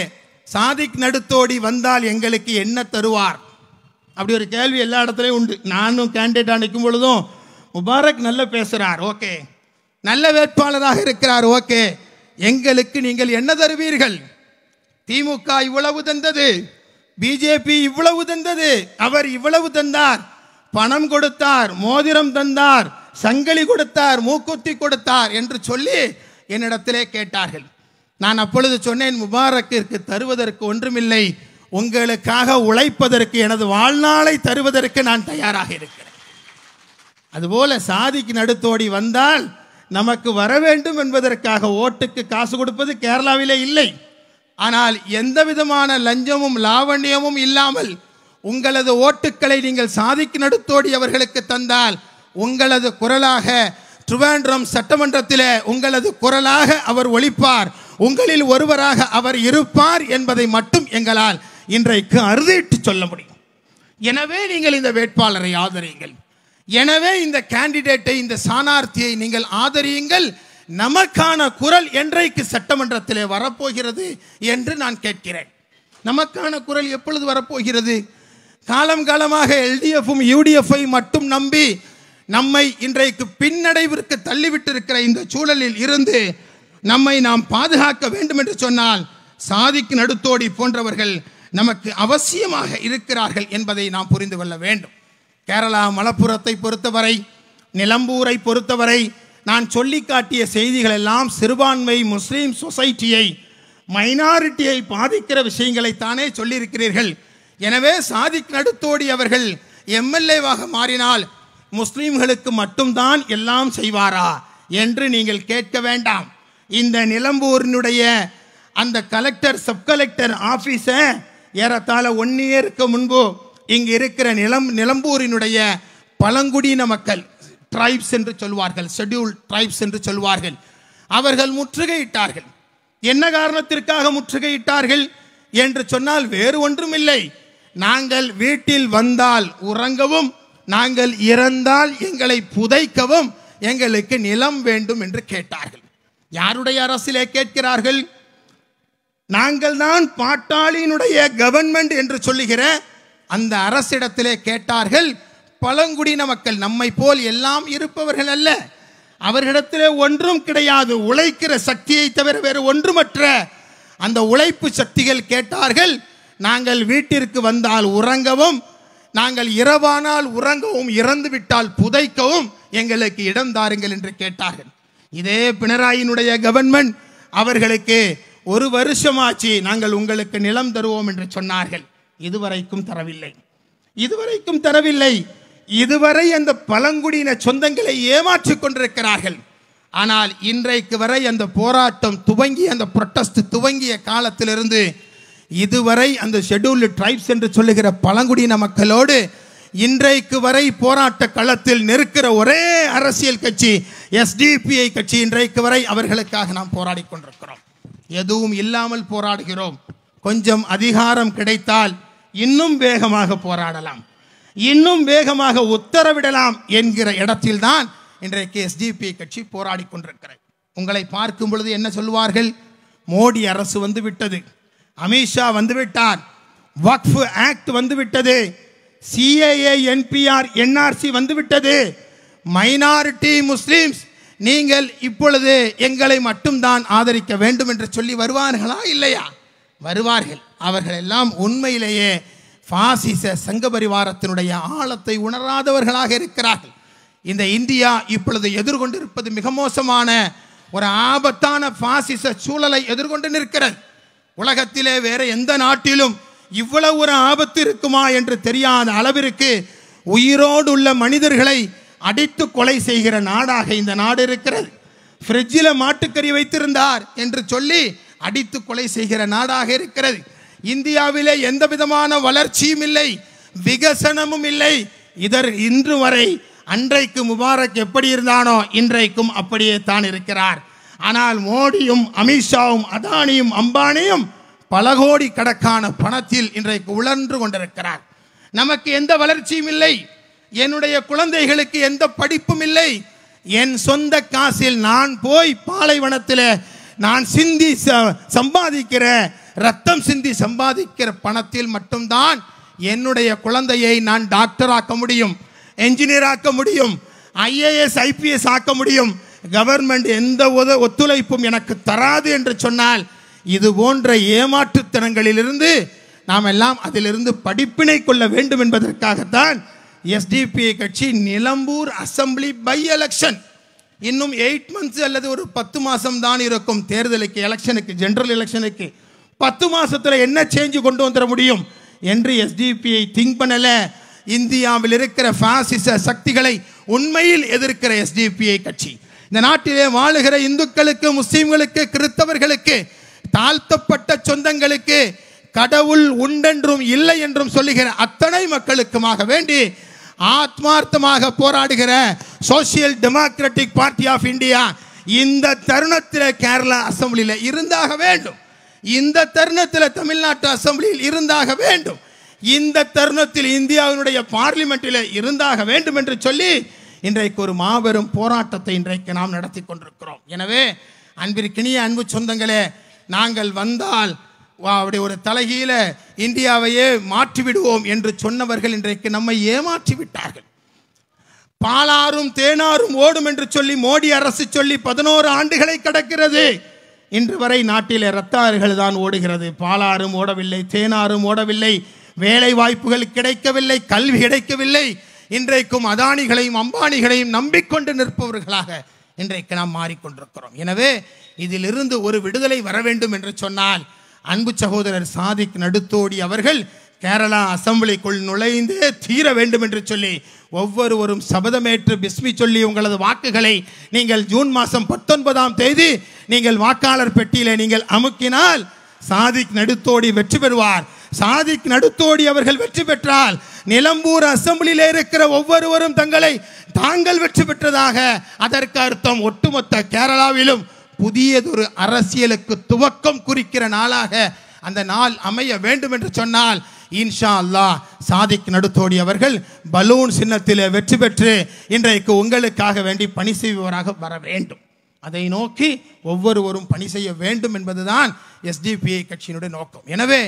சாதிக் நடுத்தோடி வந்தால் எங்களுக்கு என்ன தருவார்? அப்படி ஒரு கேள்வி எல்லா இடத்துலையும் உண்டு. நானும் கேண்டிடேட்டாக நிற்கும் பொழுதும் முபாரக் நல்ல பேசுகிறார், ஓகே, நல்ல வேட்பாளராக இருக்கிறார், ஓகே, எங்களுக்கு நீங்கள் என்ன தருவீர்கள்? திமுக இவ்வளவு தந்தது, பிஜேபி இவ்வளவு தந்தது, அவர் இவ்வளவு தந்தார், பணம் கொடுத்தார், மோதிரம் தந்தார், சங்கிலி கொடுத்தார், மூக்குத்தி கொடுத்தார் என்று சொல்லி என்னிடத்திலே கேட்டார்கள். நான் அப்பொழுது சொன்னேன், முபாரக்கிற்கு தருவதற்கு ஒன்றுமில்லை, உங்களுக்காக உழைப்பதற்கு எனது வாழ்நாளை தருவதற்கு நான் தயாராக இருக்கிறேன். அதுபோல சாதிக்கு நடுத்தோடி வந்தால் நமக்கு வர வேண்டும் என்பதற்காக ஓட்டுக்கு காசு கொடுப்பது கேரளாவிலே இல்லை. ஆனால் எந்த விதமான லஞ்சமும் லாவண்யமும் இல்லாமல் உங்களது ஓட்டுக்களை நீங்கள் சாதிக்கு நடுத்தோடி அவர்களுக்கு தந்தால் உங்களது குரலாக திருவேண்ட்ரம் சட்டமன்றத்தில் உங்களது குரலாக அவர் ஒலிப்பார், உங்களில் ஒருவராக அவர் இருப்பார் என்பதை மட்டும் எங்களால் இன்றைக்கு அறுதிட்டு சொல்ல முடியும். எனவே நீங்கள் இந்த வேட்பாளரை ஆதரியுங்கள், எனவே இந்த கேண்டிடேட்டை, இந்த சானார்த்தியை நீங்கள் ஆதரியுங்கள். நமக்கான குரல் என்றைக்கு சட்டமன்றத்திலே வரப்போகிறது என்று நான் கேட்கிறேன். நமக்கான குரல் எப்பொழுது வரப்போகிறது? காலம் காலமாக எல்டிஎஃப்பும் யூடிஎஃப்ஐ மட்டும் நம்பி நம்மை இன்றைக்கு பின்னடைவிற்கு தள்ளிவிட்டிருக்கிற இந்த சூழலில் இருந்து நம்மை நாம் பாதுகாக்க வேண்டும் என்று சொன்னால் சாதிக்கு நடுத்தோடி போன்றவர்கள் நமக்கு அவசியமாக இருக்கிறார்கள் என்பதை நாம் புரிந்து கொள்ள வேண்டும். கேரளா மலப்புரத்தை பொறுத்தவரை, நிலம்பூரை பொறுத்தவரை நான் சொல்லி காட்டிய செய்திகள் எல்லாம் சிறுபான்மை முஸ்லீம் சொசைட்டியை, மைனாரிட்டியை பாதிக்கிற விஷயங்களைத்தானே சொல்லியிருக்கிறீர்கள். எனவே சாதிக் நடுத்தோடி அவர்கள் எம்எல்ஏவாக மாறினால் முஸ்லீம்களுக்கு மட்டும்தான் எல்லாம் செய்வாரா என்று நீங்கள் கேட்க வேண்டாம். இந்த நிலம்பூரினுடைய அந்த கலெக்டர், சப் கலெக்டர் ஆஃபீஸை ஏறத்தாழ 1 இயருக்கு முன்பு இங்கு இருக்கிற நிலம்பூரினுடைய பழங்குடியின மக்கள், ட்ரைப்ஸ் என்று சொல்வார்கள், ஷெட்யூல்ட் ட்ரைப்ஸ் என்று சொல்வார்கள், அவர்கள் முற்றுகையிட்டார்கள். என்ன காரணத்திற்காக முற்றுகையிட்டார்கள் என்று சொன்னால் வேறு ஒன்றும் இல்லை, நாங்கள் வீட்டில் வந்தால் உறங்கவும், நாங்கள் இறந்தால் எங்களை புதைக்கவும் எங்களுக்கு நிலம் வேண்டும் என்று கேட்டார்கள். யாருடைய அரசிலே கேட்கிறார்கள்? நாங்கள் தான் பாட்டாளியினுடைய கவர்மெண்ட் என்று சொல்லுகிற அந்த அரசிடத்திலே கேட்டார்கள். பழங்குடியின மக்கள் நம்மை போல் எல்லாம் இருப்பவர்கள் அல்ல, அவர்களிடத்திலே ஒன்றும் கிடையாது, உழைக்கிற சக்தியை தவிர வேறு ஒன்றுமற்ற அந்த உழைப்பு சக்திகள் கேட்டார்கள். நாங்கள் வீட்டிற்கு வந்தால் உறங்கவும், நாங்கள் இரவானால் உறங்கவும், இறந்து விட்டால் புதைக்கவும் எங்களுக்கு இடம் தாருங்கள் என்று கேட்டார்கள். இதே பினராயினுடைய கவர்மெண்ட் அவர்களுக்கு 1 வருஷமாச்சு, நாங்கள் உங்களுக்கு நிலம் தருவோம் என்று சொன்னார்கள். இதுவரைக்கும் தரவில்லை. இதுவரை அந்த பழங்குடியின சொந்தங்களை ஏமாற்றிக் கொண்டிருக்கிறார்கள். ஆனால் இன்றைக்கு வரை அந்த போராட்டம் துவங்கி, அந்த புரொட்டஸ்ட் துவங்கிய காலத்திலிருந்து இதுவரை அந்த ஷெட்யூல்டு ட்ரைப்ஸ் என்று சொல்லுகிற பழங்குடியின மக்களோடு இன்றைக்கு வரை போராட்ட களத்தில் நிற்கிற ஒரே அரசியல் கட்சி எஸ்டிபிஐ கட்சி. இன்றைக்கு வரை அவர்களுக்காக நாம் போராடி கொண்டிருக்கிறோம். எதுவும் இல்லாமல் போராடுகிறோம். கொஞ்சம் அதிகாரம் கிடைத்தால் இன்னும் வேகமாக போராடலாம், இன்னும் வேகமாக உத்தரவிடலாம் என்கிற இடத்தில்தான் இன்றைக்கு எஸ்டிபிஐ கட்சி போராடி கொண்டிருக்கிறது. உங்களை பார்க்கும் பொழுது என்ன சொல்வார்கள்? மோடி அரசு வந்து விட்டது, அமித்ஷா வந்துவிட்டார், வக்ஃப் ஆக்ட் வந்துவிட்டது, சிஏஏ என்பிஆர் என்ஆர்சி வந்துவிட்டது, மைனாரிட்டி முஸ்லிம்ஸ் நீங்கள் இப்பொழுது எங்களை மட்டும்தான் ஆதரிக்க வேண்டும் என்று சொல்லி வருவார்களா? இல்லையா? வருவார்கள். அவர்கள் எல்லாம் உண்மையிலேயே பாசிச சங்க பரிவாரத்தினுடைய ஆழத்தை உணராதவர்களாக இருக்கிறார்கள். இந்த இந்தியா இப்பொழுது எதிர்கொண்டிருப்பது மிக மோசமான ஒரு ஆபத்தான பாசிச சூழலை எதிர்கொண்டு நிற்கிறது. உலகத்திலே வேற எந்த நாட்டிலும் இவ்வளவு ஒரு ஆபத்து இருக்குமா என்று தெரியாத அளவிற்கு உயிரோடு உள்ள மனிதர்களை அடித்து கொலை செய்கிற நாடாக இந்த நாடு இருக்கிறது. ஃப்ரிட்ஜில் மாட்டுக்கறி வைத்திருந்தார் என்று சொல்லி அடித்து கொலை செய்கிற நாடாக இருக்கிறது. இந்தியாவிலே எந்த விதமான வளர்ச்சியும் இல்லை, விகசனமும் இல்லை. இன்று வரை அன்றைக்கு முபாரக் எப்படி இருந்தானோ இன்றைக்கும் அப்படியே தான் இருக்கிறார். ஆனால் மோடியும் அமித்ஷாவும் அதானியும் அம்பானியும் பல கோடி கணக்கான பணத்தில் இன்றைக்கு உழன்று கொண்டிருக்கிறார். நமக்கு எந்த வளர்ச்சியும் இல்லை, என்னுடைய குழந்தைகளுக்கு எந்த படிப்பும் இல்லை. என் சொந்த காசில் நான் போய் பாலைவனத்தில் நான் சிந்தி சம்பாதிக்கிற, ரத்தம் சிந்தி சம்பாதிக்கிற பணத்தில் மட்டும்தான் என்னுடைய குழந்தையை நான் டாக்டர் ஆக்க முடியும், என்ஜினியர் ஆக்க முடியும், ஐஏஎஸ் ஐபிஎஸ் ஆக்க முடியும். கவர்மெண்ட் எந்த ஒத்துழைப்பும் எனக்கு தராது என்று சொன்னால் இது போன்ற ஏமாற்றுத்தனங்களிலிருந்து நாம் எல்லாம் அதிலிருந்து படிப்பினை கொள்ள வேண்டும் என்பதற்காகத்தான் எஸ்டிபிஐ கட்சி நிலம்பூர் அசம்பிளி பை எலெக்ஷன் இன்னும் 8 months அல்லது ஒரு 10 மாதம் தான் இருக்கும் தேர்தலுக்கு, எலெக்ஷனுக்கு, ஜெனரல் எலெக்ஷனுக்கு. 10 மாதத்தில் என்ன சேஞ்சு கொண்டு வந்துட முடியும் என்று எஸ்டிபிஐ திங்க் பண்ணல. இந்தியாவில் இருக்கிற பாசிச சக்திகளை உண்மையில் எதிர்க்கிற எஸ்டிபிஐ கட்சி இந்த நாட்டிலே வாழுகிற இந்துக்களுக்கு, முஸ்லீம்களுக்கு, கிறிஸ்தவர்களுக்கு, தாழ்த்தப்பட்ட சொந்தங்களுக்கு, கடவுள் உண்டென்றும் இல்லை என்றும் சொல்லுகிற அத்தனை மக்களுக்குமாக வேண்டி ஆத்மார்த்தமாக போராடுகிற social democratic party of India இந்த தருணத்தில் கேரளா அசம்பிளியில் இருந்தாக வேண்டும், இந்த தருணத்தில் தமிழ்நாட்டு அசம்பிளியில் இருந்தாக வேண்டும். இந்த தருணத்தில் இந்தியாவினுடைய பார்லிமெண்டில் இருந்தாக வேண்டும் என்று சொல்லி இன்றைக்கு ஒரு மாபெரும் போராட்டத்தை இன்றைக்கு நாம் நடத்தி கொண்டிருக்கிறோம். எனவே அன்பிற்கினிய அன்பு சொந்தங்களே, நாங்கள் வந்தால் அப்படி ஒரு தலைகீழ இந்தியாவையே மாற்றிவிடுவோம் என்று சொன்னவர்கள் இன்றைக்கு நம்மை ஏமாற்றி விட்டார்கள். பாலாரும் தேனாரும் ஓடும் என்று சொல்லி மோடி அரசு சொல்லி 11 ஆண்டுகளை கடக்கிறது. இன்று வரை நாட்டில் இரத்த ஆறுகள் தான் ஓடுகிறது. பாலாரும் ஓடவில்லை, தேனாரும் ஓடவில்லை, வேலை வாய்ப்புகள் கிடைக்கவில்லை, கல்வி கிடைக்கவில்லை. இன்றைக்கும் அதானிகளையும் அம்பானிகளையும் நம்பிக்கொண்டு நிற்பவர்களாக இன்றைக்கு நாம் மாறிக்கொண்டிருக்கிறோம். எனவே இதிலிருந்து ஒரு விடுதலை வர வேண்டும் என்று சொன்னால் அன்பு சகோதரர் சாதிக் நடுத்தோடி அவர்கள் கேரளா அசம்பிளிக்குள் நுழைந்தே தீர வேண்டும் என்று சொல்லி ஒவ்வொருவரும் சபதமேற்று பிஸ்மி சொல்லி உங்களது வாக்குகளை நீங்கள் ஜூன் மாதம் 19ஆம் தேதி நீங்கள் வாக்காளர் பெட்டியிலே நீங்கள் அமுக்கினால் சாதிக் நடுத்தோடி வெற்றி பெறுவார். சாதிக் நடுத்தோடி அவர்கள் வெற்றி பெற்றால் நிலம்பூர் அசம்பிளியிலே இருக்கிற ஒவ்வொருவரும் தாங்கள் வெற்றி பெற்றதாக அதற்கு அர்த்தம் ஒட்டுமொத்த கேரளாவிலும் புதியதொரு அரசியலுக்கு துவக்கம் குறிக்கிற நாளாக அந்த நாள் அமைய வேண்டும் என்று சொன்னால் இன்ஷா அல்லாஹ் சாதிக் நடுத்தோடி அவர்கள் பலூன் சின்னத்தில் வெற்றி பெற்று இன்றைக்கு உங்களுக்காக வேண்டி பணி செய்பவராக வர வேண்டும். அதை நோக்கி ஒவ்வொருவரும் பணி செய்ய வேண்டும் என்பதுதான் எஸ்டிபிஐ கட்சியினுடைய நோக்கம். எனவே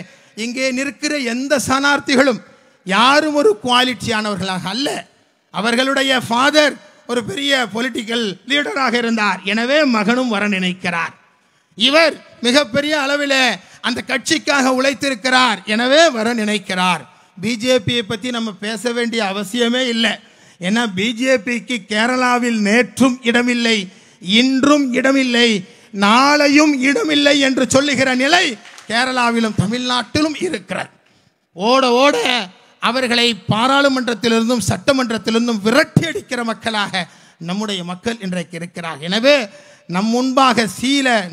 இங்கே நிற்கிற எந்த சனார்த்திகளும் யாரும் ஒரு குவாலிட்டியானவர்களாக அல்ல. அவர்களுடைய ஃபாதர் ஒரு பெரிய பொலிட்டிக்கல் லீடராக இருந்தார், எனவே மகனும் வர நினைக்கிறார். இவர் மிகப்பெரிய அளவில் அந்த கட்சிக்காக உழைத்திருக்கிறார், எனவே வர நினைக்கிறார். பிஜேபியை பற்றி நம்ம பேச வேண்டிய அவசியமே இல்லை. ஏன்னா பிஜேபிக்கு கேரளாவில் நேற்றும் இடமில்லை, இன்றும் இடமில்லை, நாளையும் இடமில்லை என்று சொல்லுகிற நிலை கேரளாவிலும் தமிழ்நாட்டிலும் இருக்கிறது. ஓட ஓட அவர்களை பாராளுமன்றத்திலிருந்தும் சட்டமன்றத்திலிருந்தும் விரட்டி அடிக்கிற மக்களாக நம்முடைய மக்கள் இன்றைக்கு இருக்கிறார். எனவே நம் முன்பாக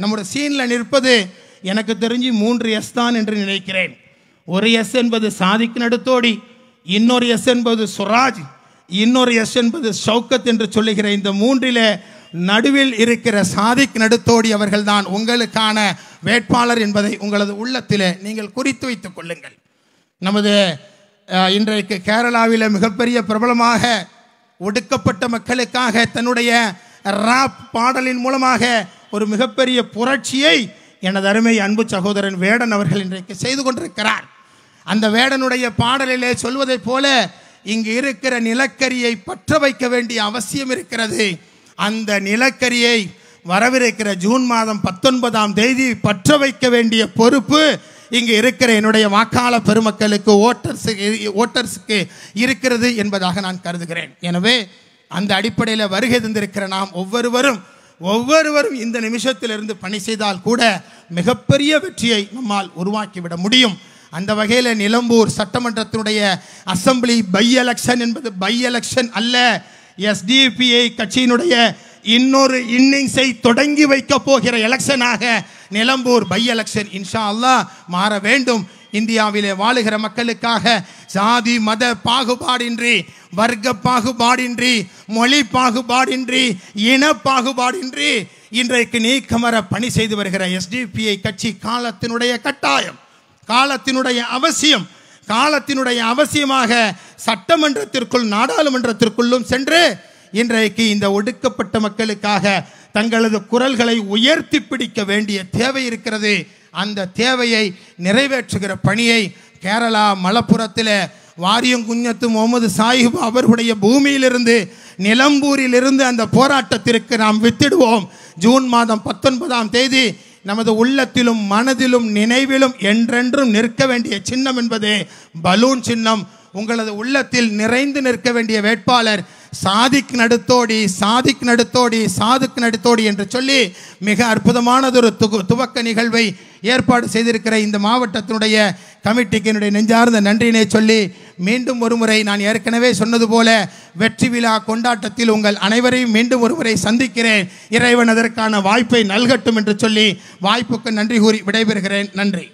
நம்முடைய சீனில் நிற்பது எனக்கு தெரிஞ்சு 3 எஸ் தான் என்று நினைக்கிறேன். ஒரு எஸ் என்பது சாதிக் நடுத்தோடி, இன்னொரு எஸ் என்பது சுராஜ், இன்னொரு எஸ் என்பது ஷவுக்கத் என்று சொல்லுகிற இந்த 3ல் நடுவில் இருக்கிற சாதிக் நடுத்தோடி அவர்கள் தான் உங்களுக்கான வேட்பாளர் என்பதை உங்களது உள்ளத்தில் நீங்கள் குறித்து வைத்துக் கொள்ளுங்கள். நமது இன்றைக்கு கேரளாவில் மிகப்பெரிய பிரபலமாக ஒடுக்கப்பட்ட மக்களுக்காக தன்னுடைய ராப் பாடலின் மூலமாக ஒரு மிகப்பெரிய புரட்சியை எனது அருமை அன்பு சகோதரன் வேடன் அவர்கள் இன்றைக்கு செய்து கொண்டிருக்கிறார். அந்த வேடனுடைய பாடலிலே சொல்வதைப் போல இங்கு இருக்கிற நிலக்கரியை பற்ற வைக்க வேண்டிய அவசியம் இருக்கிறது. அந்த நிலக்கரியை வரவிருக்கிற ஜூன் மாதம் 19ஆம் தேதி பற்ற வைக்க வேண்டிய பொறுப்பு இங்கு இருக்கிற என்னுடைய வாக்காளர் பெருமக்களுக்கு ஓட்டர்ஸுக்கு இருக்கிறது என்பதாக நான் கருதுகிறேன். எனவே அந்த அடிப்படையில் வருகை தந்திருக்கிற நாம் ஒவ்வொருவரும் இந்த நிமிஷத்திலிருந்து பணி செய்தால் கூட மிகப்பெரிய வெற்றியை நம்மால் உருவாக்கிவிட முடியும். அந்த வகையில் நிலம்பூர் சட்டமன்றத்தினுடைய அசம்பிளி பை எலெக்ஷன் என்பது பை எலெக்ஷன் அல்ல, எஸ்டிபிஐ கட்சியினுடைய இன்னொரு இன்னிங்ஸை தொடங்கி வைக்க போகிற எலெக்ஷனாக நிலம்பூர் பை எலெக்ஷன் இன்ஷா அல்லாஹ் மாற வேண்டும். இந்தியாவிலே வாழுகிற மக்களுக்காக சாதி மத பாகுபாடின்றி, வர்க்க பாகுபாடின்றி, மொழி பாகுபாடின்றி, இன பாகுபாடின்றி இன்றைக்கு நீக்கமர பணி செய்து வருகிற எஸ்டிபிஐ கட்சி காலத்தினுடைய கட்டாயம், காலத்தினுடைய அவசியம், காலத்தினுடைய அவசியமாக சட்டமன்றத்திற்குள் நாடாளுமன்றத்திற்குள்ளும் சென்று இன்றைக்கு இந்த ஒடுக்கப்பட்ட மக்களுக்காக தங்களது குரல்களை உயர்த்தி பிடிக்க வேண்டிய தேவை இருக்கிறது. அந்த தேவையை நிறைவேற்றுகிற பணியை கேரளா மலப்புரத்தில் வாரியங்குஞ்சத்து முகமது சாஹிப் அவர்களுடைய பூமியிலிருந்து நிலம்பூரிலிருந்து அந்த போராட்டத்திற்கு நாம் வித்திடுவோம். ஜூன் மாதம் 19ஆம் தேதி நமது உள்ளத்திலும் மனதிலும் நினைவிலும் என்றென்றும் நிற்க வேண்டிய சின்னம் என்பது பலூன் சின்னம். உங்களது உள்ளத்தில் நிறைந்து நிற்க வேண்டிய வேட்பாளர் சாதிக் நடுத்தோடி, சாதிக் நடுத்தோடி, சாதிக் நடுத்தோடி என்று சொல்லி மிக அற்புதமானதொரு துவக்க நிகழ்வை ஏற்பாடு செய்திருக்கிற இந்த மாவட்டத்தினுடைய கமிட்டிக்கு என்னுடைய நெஞ்சார்ந்த நன்றியினை சொல்லி மீண்டும் ஒருமுறை நான் ஏற்கனவே சொன்னது போல வெற்றி விழா கொண்டாட்டத்தில் உங்கள் அனைவரையும் மீண்டும் ஒருமுறை சந்திக்கிறேன். இறைவன் அதற்கான வாய்ப்பை நல்கட்டும் என்று சொல்லி வாய்ப்புக்கு நன்றி கூறி விடைபெறுகிறேன். நன்றி.